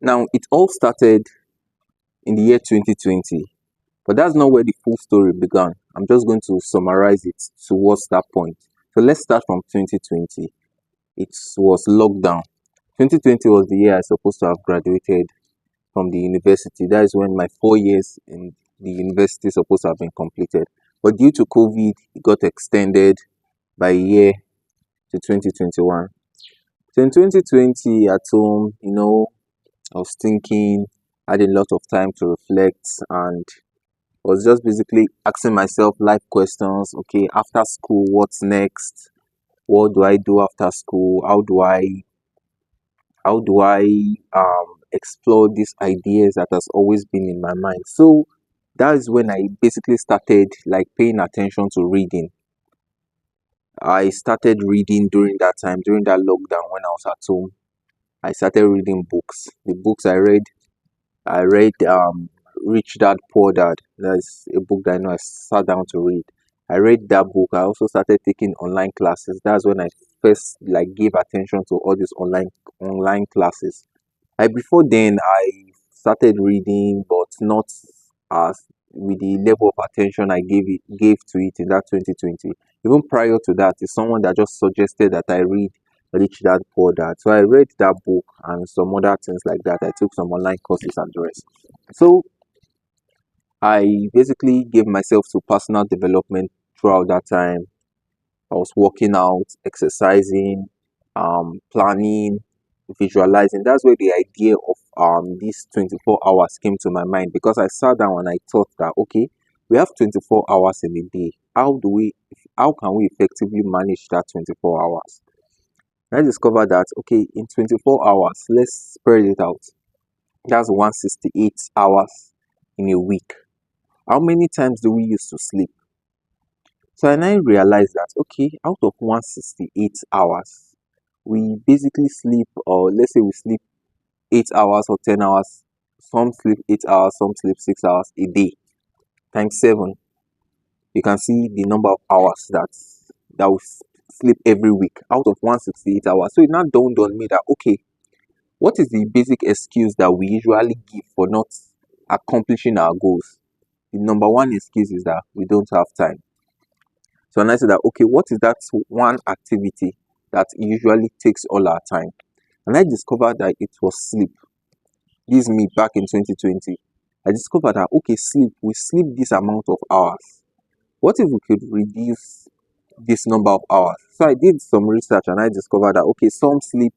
Now, it all started in the year 2020, but that's not where the full story began. I'm just going to summarize it towards that point. So let's start from 2020. It was lockdown. 2020 was the year I supposed to have graduated from the university. That is when my 4 years in the university supposed to have been completed. But due to COVID, it got extended by a year to 2021. So in 2020 at home, I was thinking, had a lot of time to reflect, and was just basically asking myself life questions. Okay, after school, what's next? What do I do after school? How do I explore these ideas that has always been in my mind? So that is when I basically started like paying attention to reading. I started reading during that time, during that lockdown when I was at home. I started reading books. The books I read Rich Dad Poor Dad. That's a book that I know I sat down to read. I read that book. I also started taking online classes. That's when I first like gave attention to all these online classes. Like before then, I started reading, but not as with the level of attention I gave to it in that 2020. Even prior to that, it's someone that just suggested that I read Rich Dad Poor Dad. So I read that book and some other things like that. I took some online courses and the rest. So I basically gave myself to personal development throughout that time. I was working out, exercising, planning, visualizing. That's where the idea of these 24 hours came to my mind, because I sat down and I thought that okay, we have 24 hours in a day. How can we effectively manage that 24 hours? And I discovered that okay, in 24 hours, let's spread it out. That's 168 hours in a week. How many times do we use to sleep? So and I realized that okay, out of 168 hours, we basically sleep, or let's say we sleep 8 hours or 10 hours. Some sleep 8 hours, some sleep 6 hours a day. Times seven, you can see the number of hours that we sleep every week out of 168 hours. So it now dawned on me that okay, what is the basic excuse that we usually give for not accomplishing our goals? The number one excuse is that we don't have time. So and I said that okay, what is that one activity that usually takes all our time? And I discovered that it was sleep. This is me back in 2020. I discovered that okay, we sleep this amount of hours. What if we could reduce this number of hours? So I did some research and I discovered that okay, some sleep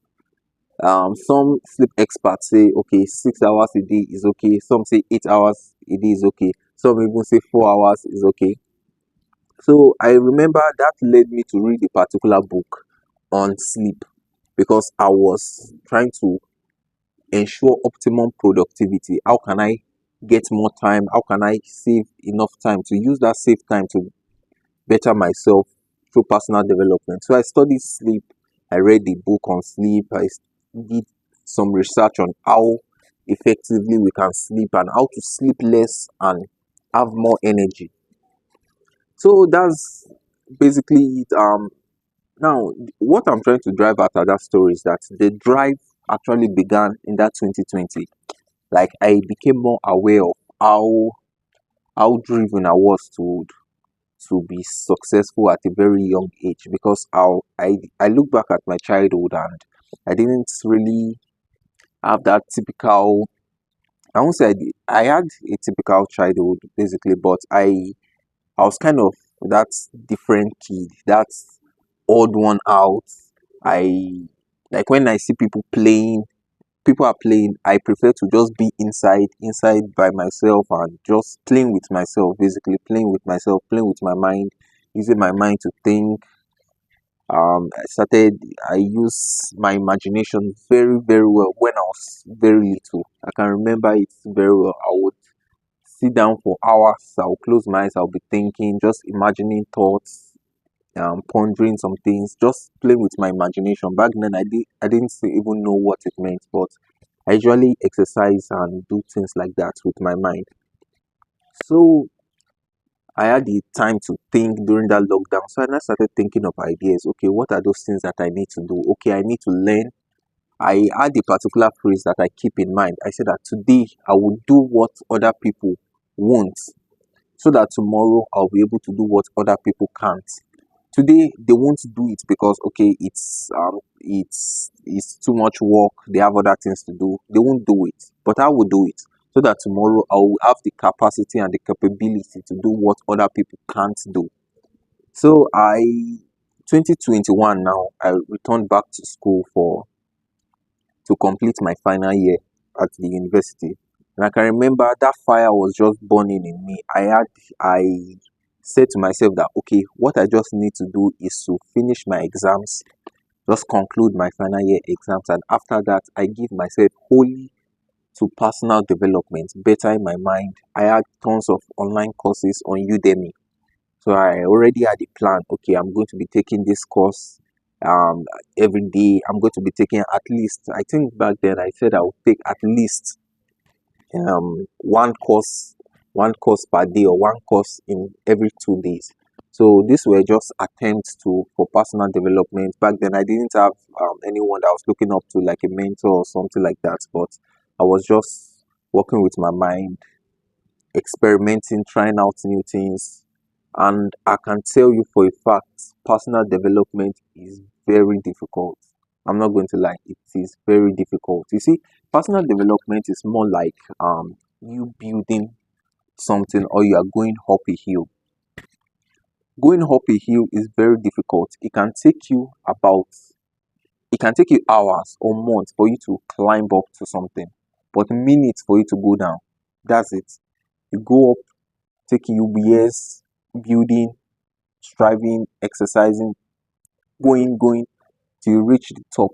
experts say okay, 6 hours a day is okay. Some say 8 hours a day is okay. Some even say 4 hours is okay. So I remember that led me to read a particular book on sleep, because I was trying to ensure optimum productivity. How can I get more time? How can I save enough time to use that save time to better myself through personal development? So I studied sleep. I read the book on sleep. Did some research on how effectively we can sleep and how to sleep less and have more energy. So that's basically it. Now, what I'm trying to drive out of that story is that the drive actually began in that 2020. Like I became more aware of how driven I was to be successful at a very young age, because I look back at my childhood and I didn't really have that typical. I won't say I had a typical childhood basically, but I was kind of that different kid, that odd one out. I like when I see people are playing, I prefer to just be inside by myself and just playing with myself, basically playing with myself, playing with my mind, using my mind to think. I use my imagination very, very well when I was very little. I can remember it very well. I would sit down for hours, I'll close my eyes, I'll be thinking, just imagining thoughts, pondering some things, just playing with my imagination. Back then, I didn't even know what it meant, but I usually exercise and do things like that with my mind. So I had the time to think during that lockdown. So I started thinking of ideas. Okay, what are those things that I need to do? Okay, I need to learn I had a particular phrase that I keep in mind. I said that today I will do what other people won't, so that tomorrow I'll be able to do what other people can't. Today they won't do it because okay, it's too much work. They have other things to do. They won't do it, but I will do it so that tomorrow I will have the capacity and the capability to do what other people can't do. So 2021 now, I returned back to school for to complete my final year at the university. And I can remember that fire was just burning in me. I said to myself that okay, what I just need to do is to finish my exams, just conclude my final year exams, and after that I give myself wholly to personal development, better in my mind. I had tons of online courses on Udemy. So I already had a plan. Okay, I'm going to be taking this course um every day. I'm going to be taking at least, I think back then I said I would take at least one course per day, or one course in every 2 days. So these were just attempts to for personal development. Back then I didn't have anyone that I was looking up to, like a mentor or something like that, but I was just working with my mind, experimenting, trying out new things. And I can tell you for a fact, personal development is very difficult. I'm not going to lie, it is very difficult. You see, personal development is more like you building something, or you are going up a hill. Going up a hill is very difficult. It can take you hours or months for you to climb up to something, but minutes for you to go down. That's it. You go up, taking you years building, striving, exercising, going till you reach the top.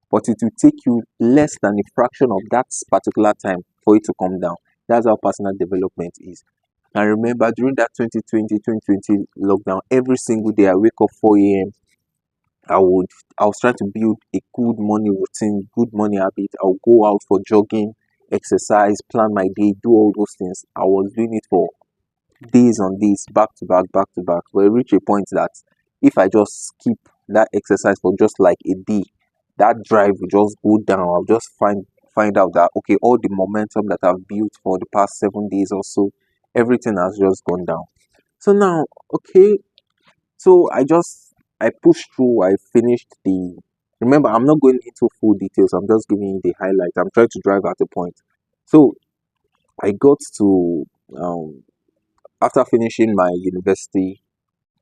But it will take you less than a fraction of that particular time for it to come down. That's how personal development is. I remember during that 2020 lockdown, every single day I wake up 4 a.m. I would I was trying to build a good morning routine, good morning habit. I'll go out for jogging, exercise, plan my day, do all those things. I was doing it for days on days, back to back, back to back. But it reached a point that if I just skip that exercise for just like a day, that drive will just go down. I'll just find out that okay, all the momentum that I've built for the past 7 days or so, everything has just gone down. So now, okay, so I pushed through. I finished the. Remember, I'm not going into full details. I'm just giving you the highlight. I'm trying to drive at a point. So I got to after finishing my university,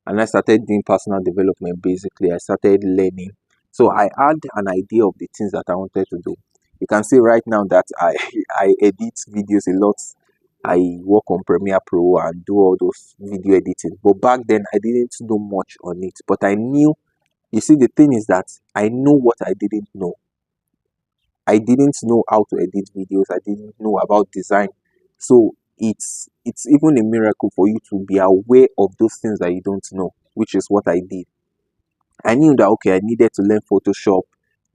and I started doing personal development. Basically, I started learning. So I had an idea of the things that I wanted to do. You can see right now that I edit videos a lot. I work on Premiere Pro and do all those video editing. But back then I didn't know much on it. But I knew, you see, the thing is that I know what I didn't know. I didn't know how to edit videos. I didn't know about design. So it's even a miracle for you to be aware of those things that you don't know, which is what I did. I knew that okay, I needed to learn Photoshop.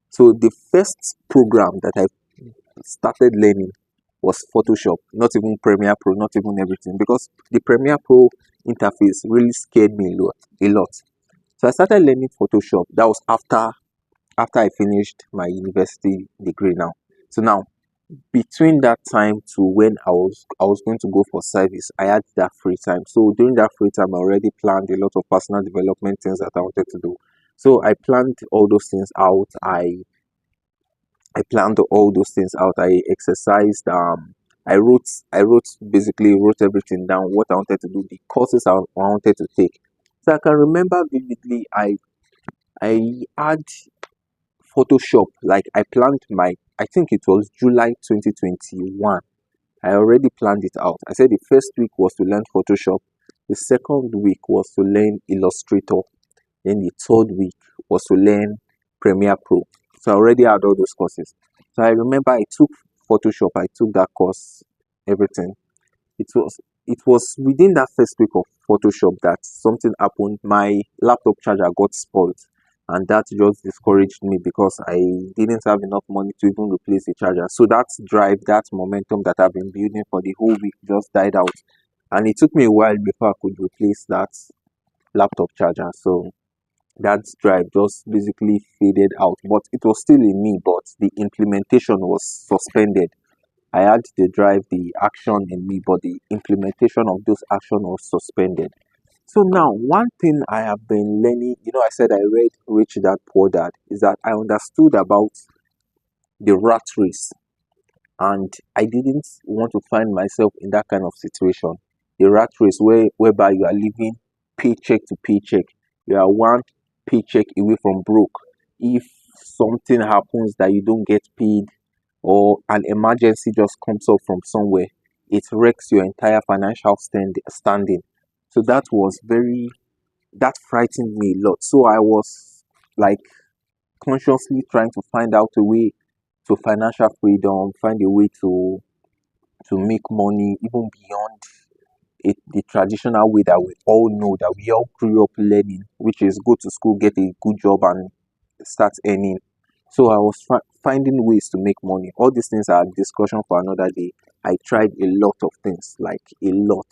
So the first program that I started learning was Photoshop, not even Premiere Pro, not even everything, because the Premiere Pro interface really scared me a lot, a lot. So I started learning Photoshop. That was after I finished my university degree now. So now between that time to when I was going to go for service, I had that free time. So during that free time, I already planned a lot of personal development things that I wanted to do. So I planned all those things out. I planned all those things out. I exercised. I wrote basically wrote everything down. What I wanted to do, the courses I wanted to take. So I can remember vividly. I had Photoshop. Like I planned my. I think it was July 2021. I already planned it out. I said the first week was to learn Photoshop. The second week was to learn Illustrator. Then the third week was to learn Premiere Pro. So I already had all those courses. So I remember I took Photoshop, I took that course, everything. It was within that first week of Photoshop that something happened. My laptop charger got spoiled, and that just discouraged me because I didn't have enough money to even replace the charger. So that drive, that momentum that I've been building for the whole week just died out. And it took me a while before I could replace that laptop charger. So that drive just basically faded out. But it was still in me, but the implementation was suspended. I had the drive, the action in me, but the implementation of those action was suspended. So now, one thing I have been learning, I said I read Rich Dad Poor Dad, is that I understood about the rat race, and I didn't want to find myself in that kind of situation. The rat race whereby you are living paycheck to paycheck. You are one paycheck away from broke. If something happens that you don't get paid, or an emergency just comes up from somewhere, it wrecks your entire financial standing. So that frightened me a lot. So I was like consciously trying to find out a way to financial freedom, find a way to make money even beyond the traditional way that we all know, that we all grew up learning, which is go to school, get a good job, and start earning. So I was finding ways to make money. All these things are discussion for another day. I tried a lot of things, like a lot.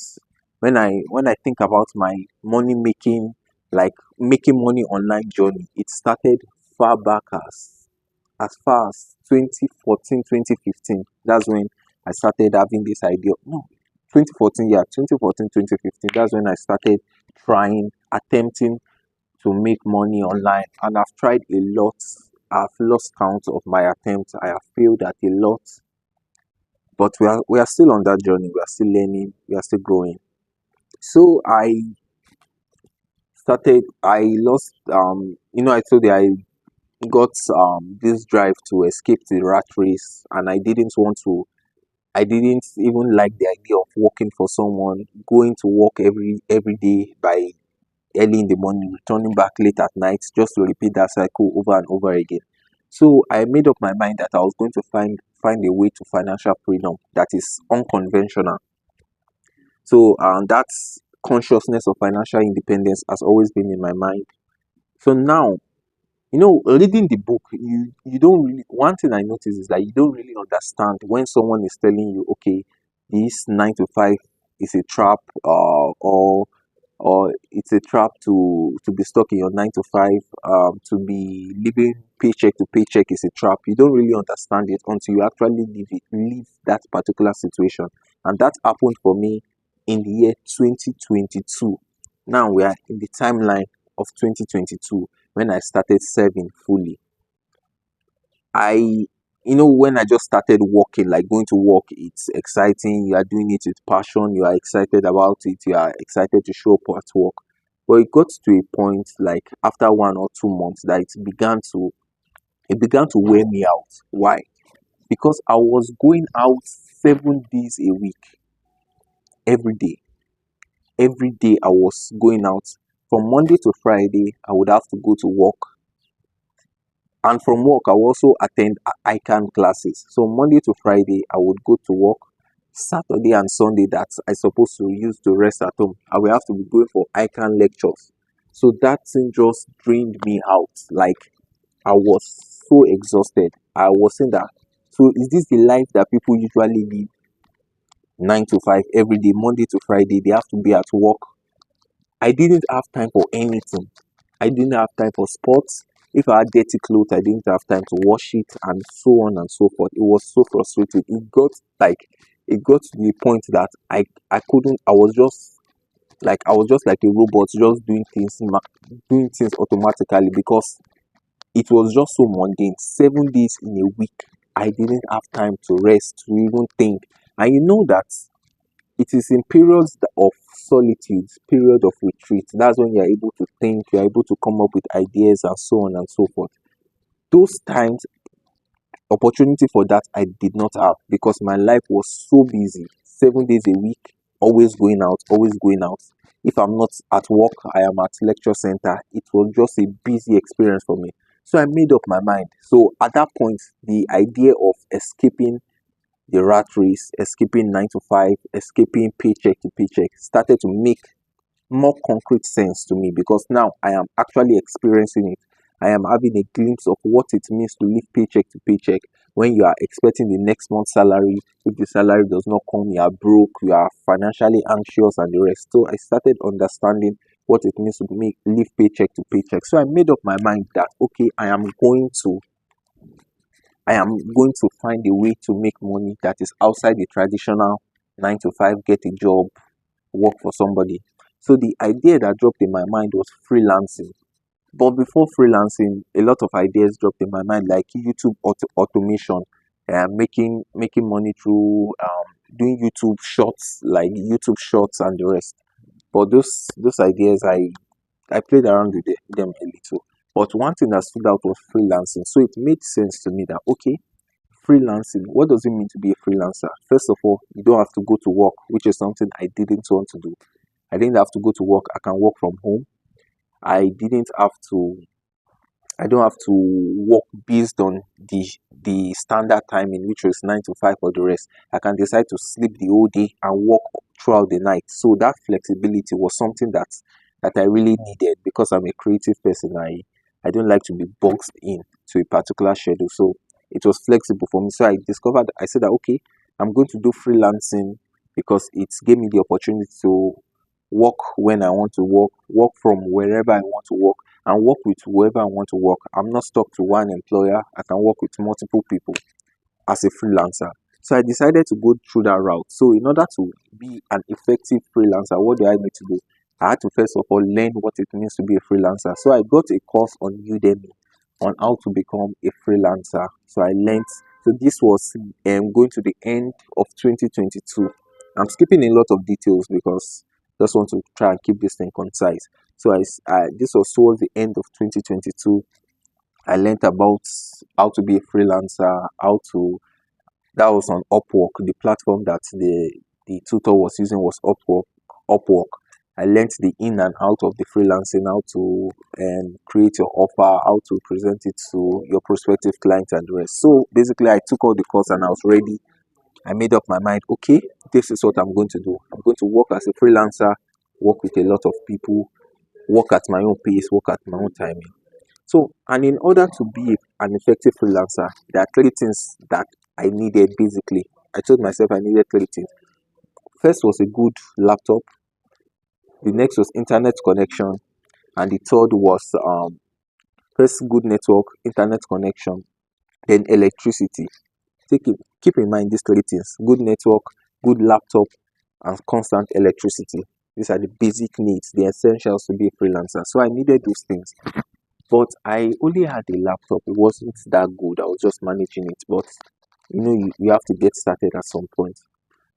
When I think about my money making, like making money online journey, it started far back as far as 2014, 2015. That's when I started having this idea. No, 2014, yeah, 2014, 2015. That's when I started trying, attempting to make money online. And I've tried a lot. I've lost count of my attempts. I have failed at a lot. But we are still on that journey. We are still learning. We are still growing. So I lost, I told you I got this drive to escape the rat race, and I didn't even like the idea of working for someone, going to work every day by early in the morning, returning back late at night, just to repeat that cycle over and over again. So I made up my mind that I was going to find a way to financial freedom that is unconventional. So that consciousness of financial independence has always been in my mind. So now, reading the book, you don't really, one thing I notice is that you don't really understand when someone is telling you, okay, this 9 to 5 is a trap, or it's a trap to be stuck in your 9 to 5, to be living paycheck to paycheck is a trap. You don't really understand it until you actually leave that particular situation. And that happened for me in the year 2022. Now we are in the timeline of 2022 when I started serving fully. I, when I just started working, like going to work, it's exciting. You are doing it with passion. You are excited about it. You are excited to show up at work. But it got to a point, like after 1 or 2 months, that it began to wear me out. Why? Because I was going out 7 days a week, every day. Every day I was going out. From Monday to Friday, I would have to go to work, and from work I will also attend ICANN classes. So Monday to Friday I would go to work. Saturday and Sunday that I supposed to use to rest at home, I will have to be going for ICANN lectures. So that thing just drained me out. Like, I was so exhausted. I was saying that, so is this the life that people usually live? 9 to 5 every day, Monday to Friday, they have to be at work. I didn't have time for anything. I didn't have time for sports. If I had dirty clothes, I didn't have time to wash it, and so on and so forth. It was so frustrating. It got to the point that I couldn't. I was just like a robot, just doing things automatically, because it was just so mundane. 7 days in a week, I didn't have time to rest, to even think. And you know that it is in periods of solitude, period of retreat. That's when you're able to think, you're able to come up with ideas, and so on and so forth. Those times, opportunity for that I did not have, because my life was so busy. 7 days a week, always going out, always going out. If I'm not at work, I am at lecture center. It was just a busy experience for me. So I made up my mind. So at that point, the idea of escaping the rat race, escaping 9 to 5, escaping paycheck to paycheck started to make more concrete sense to me, because now I am actually experiencing it. I am having a glimpse of what it means to live paycheck to paycheck when you are expecting the next month's salary. If the salary does not come, you are broke, you are financially anxious, and the rest. So I started understanding what it means to make live paycheck to paycheck. So I made up my mind that okay, I am going to find a way to make money that is outside the traditional 9 to 5, get a job, work for somebody. So the idea that dropped in my mind was freelancing. But before freelancing, a lot of ideas dropped in my mind, like YouTube automation, making money through doing YouTube shorts, like YouTube shorts and the rest. But those ideas, I played around with them a little. But one thing that stood out was freelancing. So it made sense to me that okay, freelancing. What does it mean to be a freelancer? First of all, you don't have to go to work, which is something I didn't want to do. I didn't have to go to work. I can work from home. I didn't have to I don't have to work based on the standard timing, which was 9 to 5 for the rest. I can decide to sleep the whole day and work throughout the night. So that flexibility was something that I really needed because I'm a creative person. I don't like to be boxed in to a particular schedule. So it was flexible for me. So I said that okay, I'm going to do freelancing because it gave me the opportunity to work when I want to work from wherever I want to work, and work with whoever I want to work. I'm not stuck to one employer. I can work with multiple people as a freelancer. So I decided to go through that route. So in order to be an effective freelancer, what do I need to do? I had to first of all learn what it means to be a freelancer. So I got a course on Udemy on how to become a freelancer. So I learned. So this was going to the end of 2022. I'm skipping a lot of details because I just want to try and keep this thing concise. So this was towards the end of 2022. I learned about how to be a freelancer, how to that was on Upwork. The platform that the tutor was using was Upwork. I learned the in and out of the freelancing, how to create your offer, how to present it to your prospective clients and the rest. So basically, I took all the course and I was ready. I made up my mind. Okay, this is what I'm going to do. I'm going to work as a freelancer, work with a lot of people, work at my own pace, work at my own timing. So, and in order to be an effective freelancer, there are 3 things that I needed basically. I told myself I needed 3 things. First was a good laptop, the next was internet connection, and the third was first good network, internet connection, then electricity. Keep in mind these 3 things: good network, good laptop, and constant electricity. These are the basic needs, the essentials to be a freelancer. So I needed those things. But I only had a laptop. It wasn't that good. I was just managing it. But you have to get started at some point.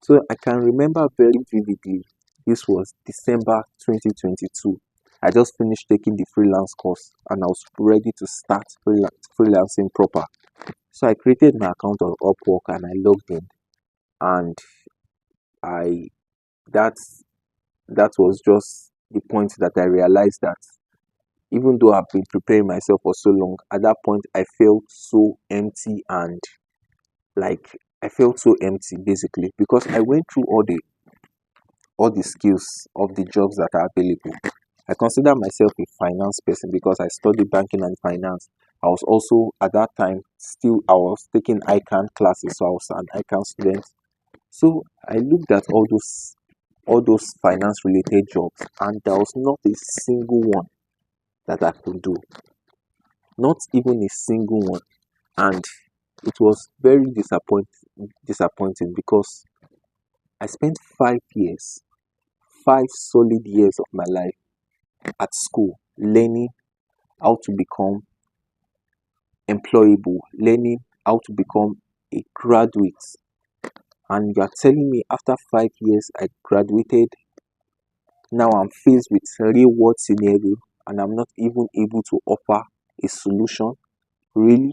So I can remember very vividly. This was December 2022. I just finished taking the freelance course and I was ready to start freelancing proper. So I created my account on Upwork and I logged in. And I that that was just the point that I realized that even though I've been preparing myself for so long, at that point I felt so empty and like I felt so empty basically because I went through all the skills of the jobs that are available. I consider myself a finance person because I studied banking and finance. I was also at that time still I was taking ICANN classes, so I was an ICANN student. So I looked at all those finance related jobs and there was not a single one that I could do. Not even a single one. And it was very disappointing because I spent 5 years, 5 solid years of my life at school learning how to become employable, learning how to become a graduate. And you are telling me after 5 years I graduated, now I'm faced with real world scenario and I'm not even able to offer a solution. Really?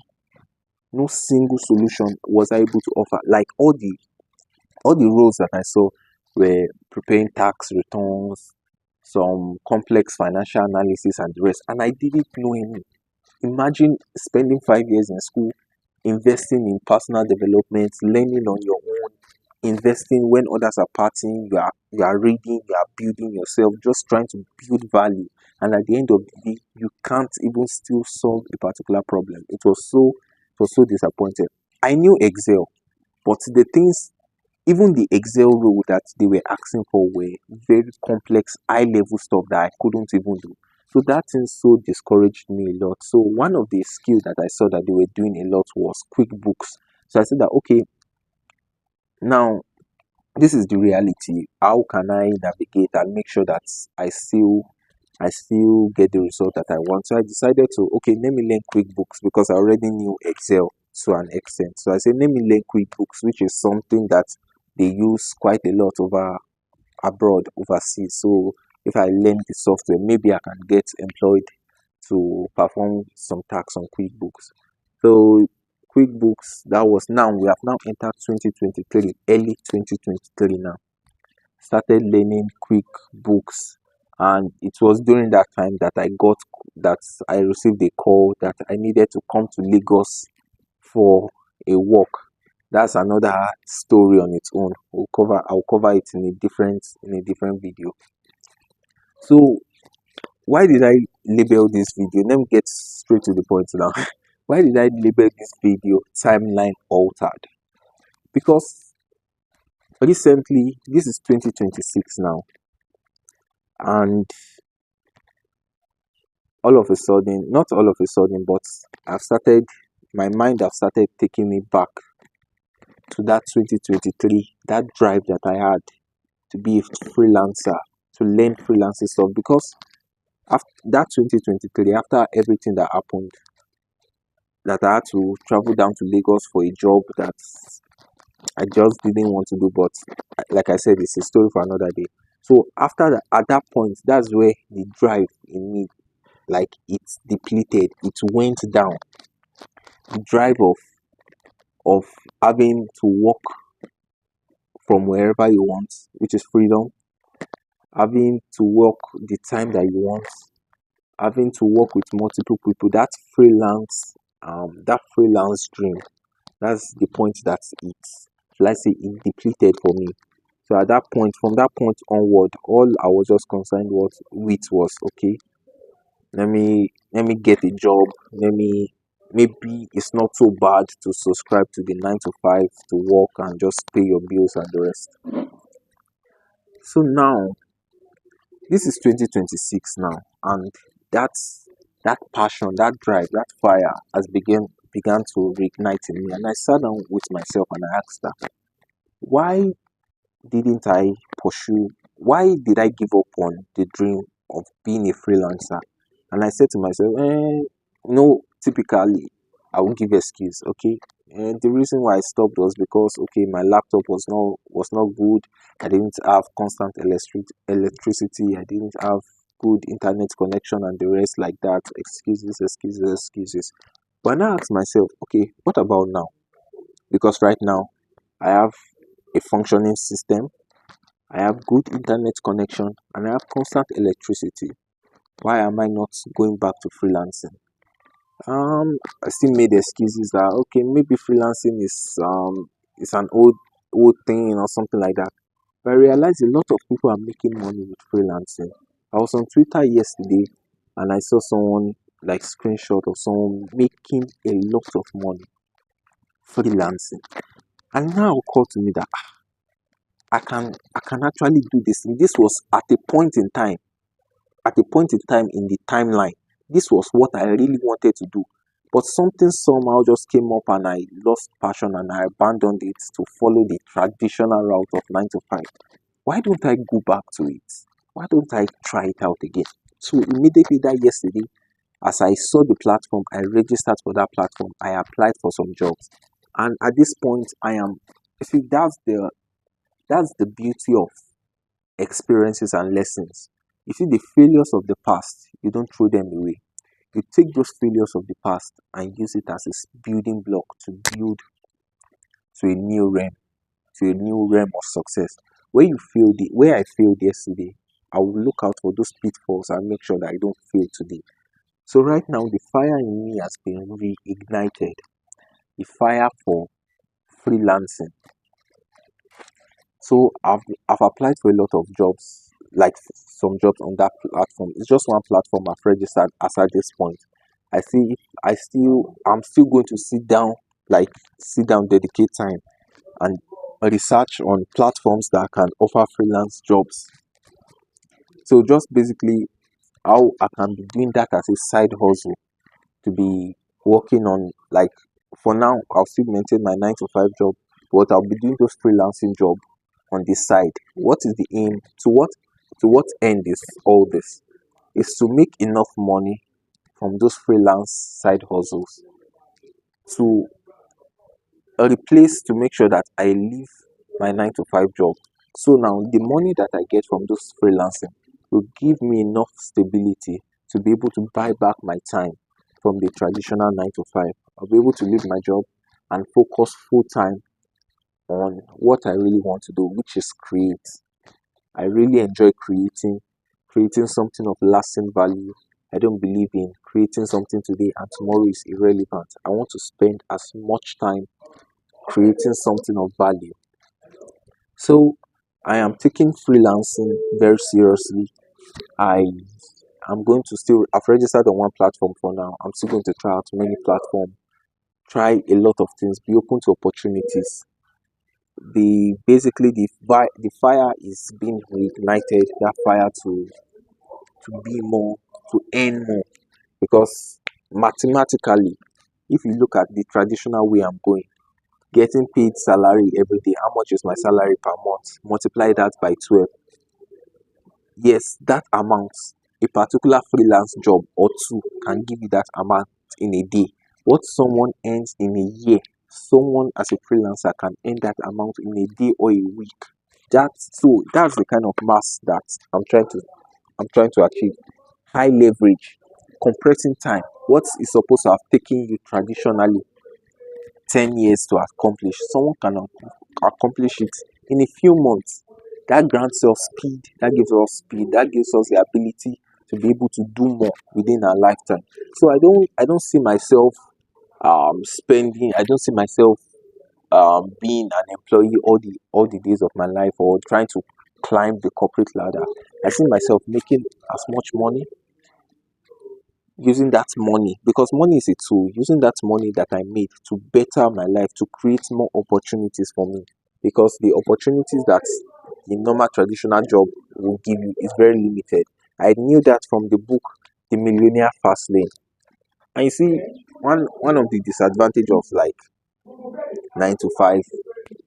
No single solution was I able to offer. Like all the roles that I saw were preparing tax returns, some complex financial analysis and the rest. And I didn't know any. Imagine spending 5 years in school, investing in personal development, learning on your own, investing when others are partying, you are reading, you are building yourself, just trying to build value. And at the end of the day, you can't even still solve a particular problem. It was so disappointing. I knew Excel, but the things Even the Excel role that they were asking for were very complex, high level stuff that I couldn't even do. So that thing so discouraged me a lot. So one of the skills that I saw that they were doing a lot was QuickBooks. So I said that okay, now this is the reality. How can I navigate and make sure that I still get the result that I want? So I decided to okay, let me learn QuickBooks because I already knew Excel to an extent. So I said let me learn QuickBooks, which is something that they use quite a lot over abroad, overseas. So if I learn the software, maybe I can get employed to perform some tasks on QuickBooks. So QuickBooks, that was now we have now entered 2023, early 2023 now. Started learning QuickBooks, and it was during that time that I received a call that I needed to come to Lagos for a walk. That's another story on its own. I'll cover it in a different video. So why did I label this video? Let me get straight to the point now. Why did I label this video timeline altered? Because recently, this is 2026 now, and all of a sudden, not all of a sudden, but my mind have started taking me back to that 2023, that drive that I had to be a freelancer, to learn freelancing stuff. Because after that 2023, after everything that happened, that I had to travel down to Lagos for a job that I just didn't want to do, but like I said, it's a story for another day. So after that, at that point, that's where the drive in me, like it's depleted, it went down. The drive of having to work from wherever you want, which is freedom, having to work the time that you want, having to work with multiple people, that freelance dream, that's the point that it's, let's say, it depleted for me. So at that point, from that point onward, all I was just concerned was okay, let me get a job. Maybe it's not so bad to subscribe to the 9 to 5 to work and just pay your bills and the rest. So now this is 2026 now, and that passion, that drive, that fire has began to reignite in me. And I sat down with myself and I asked her, why didn't I pursue? Why did I give up on the dream of being a freelancer? And I said to myself, typically I won't give excuse, okay. And the reason why I stopped was because okay, my laptop was not good. I didn't have constant electricity. I didn't have good internet connection and the rest like that. Excuses, excuses, excuses. But now I ask myself, okay, what about now? Because right now I have a functioning system, I have good internet connection, and I have constant electricity. Why am I not going back to freelancing? I still made excuses that okay, maybe freelancing is an old thing or something like that. But I realized a lot of people are making money with freelancing. I was on Twitter yesterday and I saw someone like screenshot of someone making a lot of money freelancing. And now it occurred to me that I can actually do this. This was at a point in time in the timeline. This was what I really wanted to do. But something somehow just came up and I lost passion and I abandoned it to follow the traditional route of 9 to 5. Why don't I go back to it? Why don't I try it out again? So immediately that yesterday, as I saw the platform, I registered for that platform. I applied for some jobs. And at this point, you see, that's the beauty of experiences and lessons. You see, the failures of the past, you don't throw them away. You take those failures of the past and use it as a building block to build to a new realm, to a new realm of success. Where I failed yesterday, I will look out for those pitfalls and make sure that I don't fail today. So right now, the fire in me has been reignited. The fire for freelancing. So I've applied for a lot of jobs, like some jobs on that platform. It's just one platform I've registered as at this point. I see I'm still going to sit down, dedicate time and research on platforms that can offer freelance jobs. So just basically how I can be doing that as a side hustle, to be working on, like, for now I'll still maintain my 9 to 5 job, but I'll be doing those freelancing job on the side. What is the aim? To what end is all this? Is to make enough money from those freelance side hustles to replace, to make sure that I leave my 9 to 5 job. So now the money that I get from those freelancing will give me enough stability to be able to buy back my time from the traditional 9 to 5. I'll be able to leave my job and focus full time on what I really want to do, which is create. I really enjoy creating something of lasting value. I don't believe in creating something today and tomorrow is irrelevant. I want to spend as much time creating something of value. So I am taking freelancing very seriously. I am going to still, I've registered on one platform for now. I'm still going to try out many platforms, try a lot of things, be open to opportunities. The fire is being reignited, that fire to be more, to earn more. Because mathematically, if you look at the traditional way I'm going, getting paid salary every day, how much is my salary per month? Multiply that by 12. Yes, that amount, a particular freelance job or two can give you that amount in a day. What someone earns in a year, someone as a freelancer can earn that amount in a day or a week. That's the kind of mass that I'm trying to achieve. High leverage, compressing time. What is supposed to have taken you traditionally 10 years to accomplish, someone can accomplish it in a few months. That grants us speed, that gives us speed, that gives us the ability to be able to do more within our lifetime. So I don't see myself spending, I don't see myself being an employee all the days of my life, or trying to climb the corporate ladder. I see myself making as much money, using that money, because money is a tool, using that money that I made to better my life, to create more opportunities for me. Because the opportunities that the normal traditional job will give you is very limited. I knew that from the book The Millionaire Fast Lane. And you see, one of the disadvantage of, like, 9 to 5,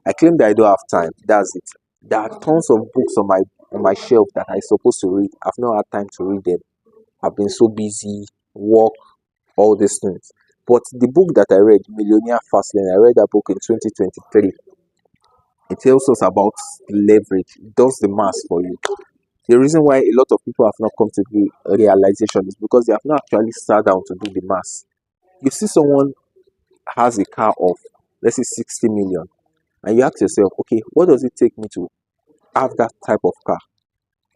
I claim that I don't have time. That's it. There are tons of books on my shelf that I supposed to read. I've not had time to read them. I've been so busy, work, all these things. But the book that I read, Millionaire Fastlane, I read that book in 2023. It tells us about leverage. It does the math for you. The reason why a lot of people have not come to the realization is because they have not actually sat down to do the math. You see someone has a car of, let's say, 60 million, and you ask yourself, okay, what does it take me to have that type of car?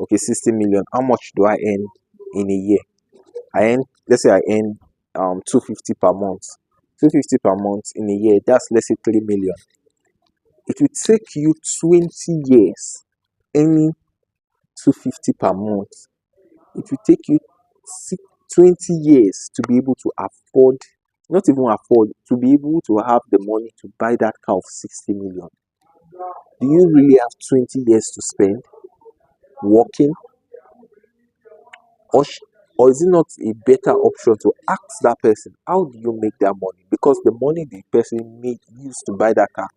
Okay, 60 million. How much do I earn in a year? Let's say I earn 250 per month. 250 per month in a year, that's, let's say, 3 million. It will take you 20 years earning 250 per month. It will take you 20 years to be able to afford, not even afford, to be able to have the money to buy that car of 60 million. Do you really have 20 years to spend working? Or, or is it not a better option to ask that person, how do you make that money? Because the money the person made used to buy that car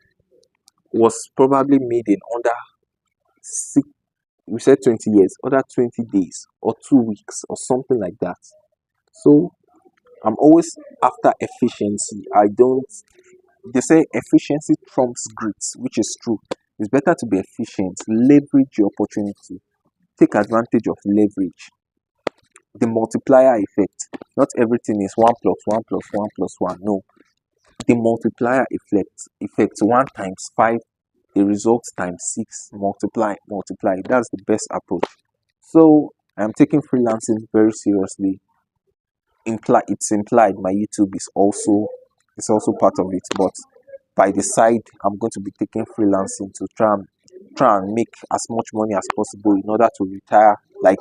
was probably made in under six, we said 20 years, under 20 days or 2 weeks or something like that. So I'm always after efficiency. I don't, they say efficiency trumps grit, which is true. It's better to be efficient, leverage your opportunity, take advantage of leverage, the multiplier effect. Not everything is 1 plus 1 plus 1 plus 1. No, the multiplier effect 1 times 5, the result times 6, multiply. That's the best approach. So I'm taking freelancing very seriously. It's implied my YouTube is also part of it, but by the side I'm going to be taking freelancing to try and make as much money as possible in order to retire, like,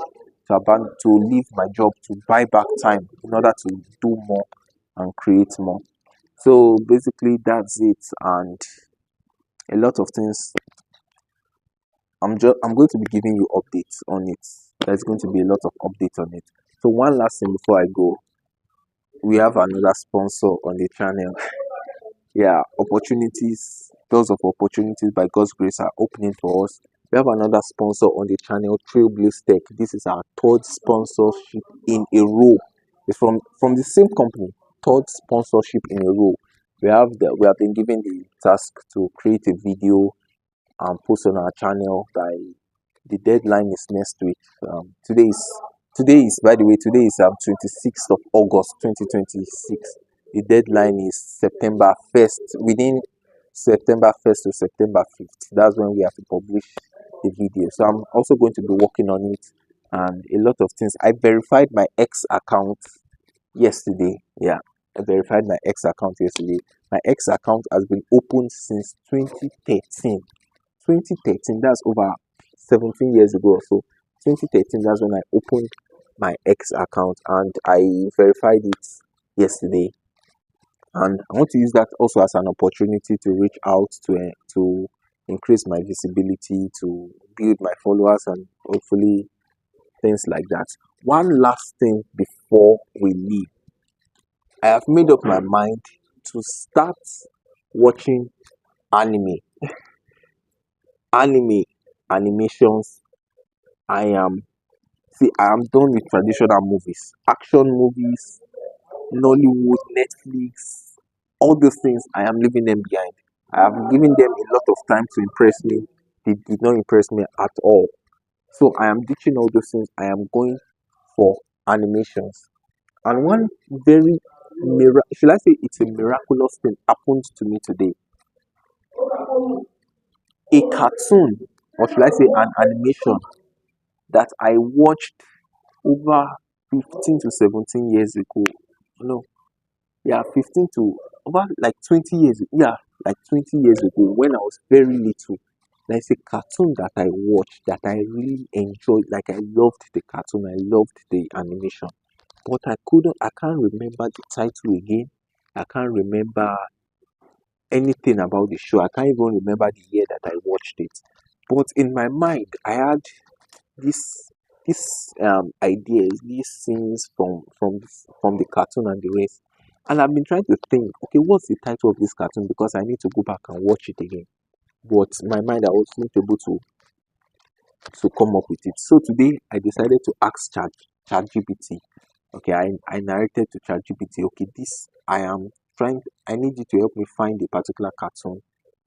to leave my job, to buy back time in order to do more and create more. So basically that's it. And A lot of things. I'm going to be giving you updates on it. There's going to be a lot of updates on it. So one last thing before I go, we have another sponsor on the channel. Yeah, opportunities, doors of opportunities by God's grace are opening for us. We have another sponsor on the channel, Trailblaze Tech. This is our third sponsorship in a row. It's from the same company, third sponsorship in a row. We have been given the task to create a video and post on our channel by the deadline is next week. Today is by the way, today is 26th of August 2026. The deadline is September 1st. Within September 1st to September 5th, that's when we have to publish the video. So I'm also going to be working on it and a lot of things. I verified my X account yesterday. Yeah, I verified my X account yesterday. My X account has been opened since 2013. 2013, that's over 17 years ago or so. 2013, that's when I opened my X account and I verified it yesterday. And I want to use that also as an opportunity to reach out to increase my visibility, to build my followers, and hopefully things like that. One last thing before we leave, I have made up my mind to start watching anime, anime animations. I am I am done with traditional movies, action movies, Nollywood, Netflix, all those things. I am leaving them behind. I have given them a lot of time to impress me. They did not impress me at all. So I am ditching all those things. I am going for animations. And one very should I say it's a miraculous thing happened to me today. A cartoon, or should I say an animation that I watched over 15 to 17 years ago. No, yeah, 15 to over like 20 years. Yeah, like 20 years ago when I was very little. There's a cartoon that I watched that I really enjoyed. Like I loved the cartoon, I loved the animation, but I can't remember the title again. I can't remember anything about the show. I can't even remember the year that I watched it. But in my mind, I had this ideas, these scenes from the cartoon and the rest. And I've been trying to think, okay, what's the title of this cartoon? Because I need to go back and watch it again. But my mind, I wasn't able to come up with it. So today I decided to ask ChatGPT. Okay, I narrated to ChatGPT, okay, this I need you to help me find a particular cartoon.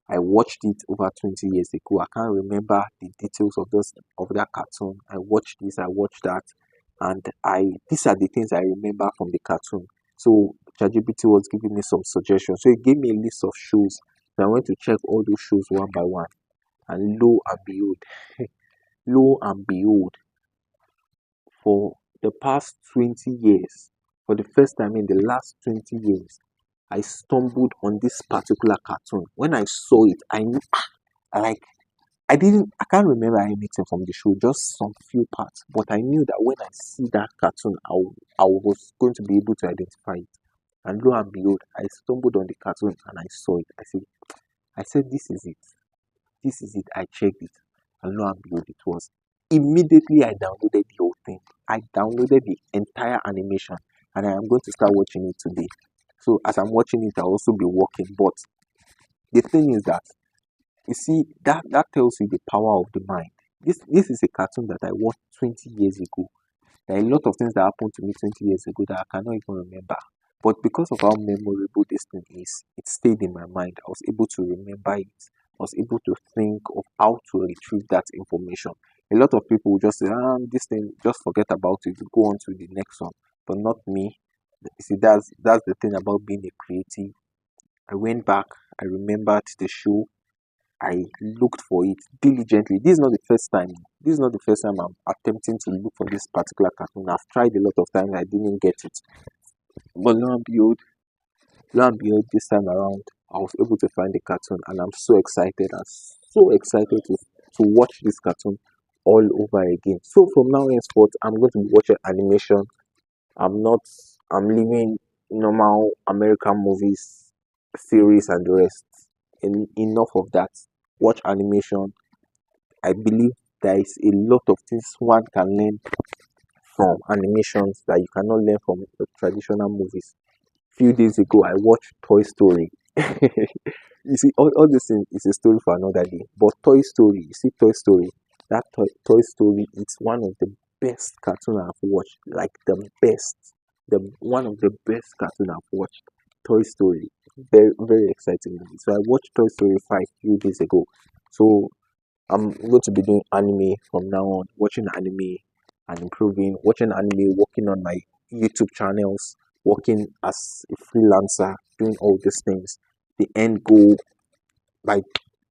I watched it over 20 years ago. I can't remember the details of that cartoon. I watched this, I watched that, and I these are the things I remember from the cartoon. So ChatGPT was giving me some suggestions. So it gave me a list of shows. So I went to check all those shows one by one. And lo and behold, for the past 20 years, for the first time in the last 20 years, I stumbled on this particular cartoon. When I saw it, I knew, like, I can't remember anything from the show, just some few parts. But I knew that when I see that cartoon, I was going to be able to identify it. And lo and behold, I stumbled on the cartoon and I saw it. I said, this is it. This is it. I checked it. And lo and behold, it was. Immediately, I downloaded the whole thing. I downloaded the entire animation and I am going to start watching it today. So as I'm watching it, I'll also be working. But the thing is that you see that tells you the power of the mind. This is a cartoon that I watched 20 years ago. There are a lot of things that happened to me 20 years ago that I cannot even remember. But because of how memorable this thing is, it stayed in my mind. I was able to remember it. I was able to think of how to retrieve that information. A lot of people will just say, this thing, just forget about it, go on to the next one. But not me. You see, that's the thing about being a creative. I went back, I remembered the show, I looked for it diligently. This is not the first time. This is not the first time I'm attempting to look for this particular cartoon. I've tried a lot of times. I didn't get it. But lo and behold, this time around, I was able to find the cartoon, and I'm so excited. I'm so excited to watch this cartoon all over again. So from now henceforth, I'm going to be watching animation. I'm not. I'm leaving normal American movies, series, and the rest. Enough of that. watch animation. I believe there is a lot of things one can learn from animations that you cannot learn from the traditional movies. Few days ago, I watched Toy Story. You see, all this thing is a story for another day. But Toy Story, you see, Toy Story, that Toy Story, it's one of the best cartoon I've watched. Like the best, the one of the best cartoon I've watched. Toy Story, very very exciting movie. So I watched Toy Story 5 few days ago. So I'm going to be doing anime from now on, watching anime and improving, watching anime, working on my YouTube channels, working as a freelancer, doing all these things. The end goal by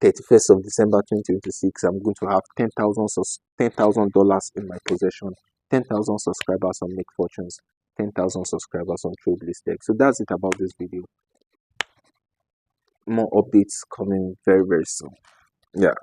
31st of December 2026, I'm going to have $10,000 in my possession, 10,000 subscribers on Make Fortunes, 10,000 subscribers on Trailblaze Tech. So that's it about this video. More updates coming very, very soon. Yeah.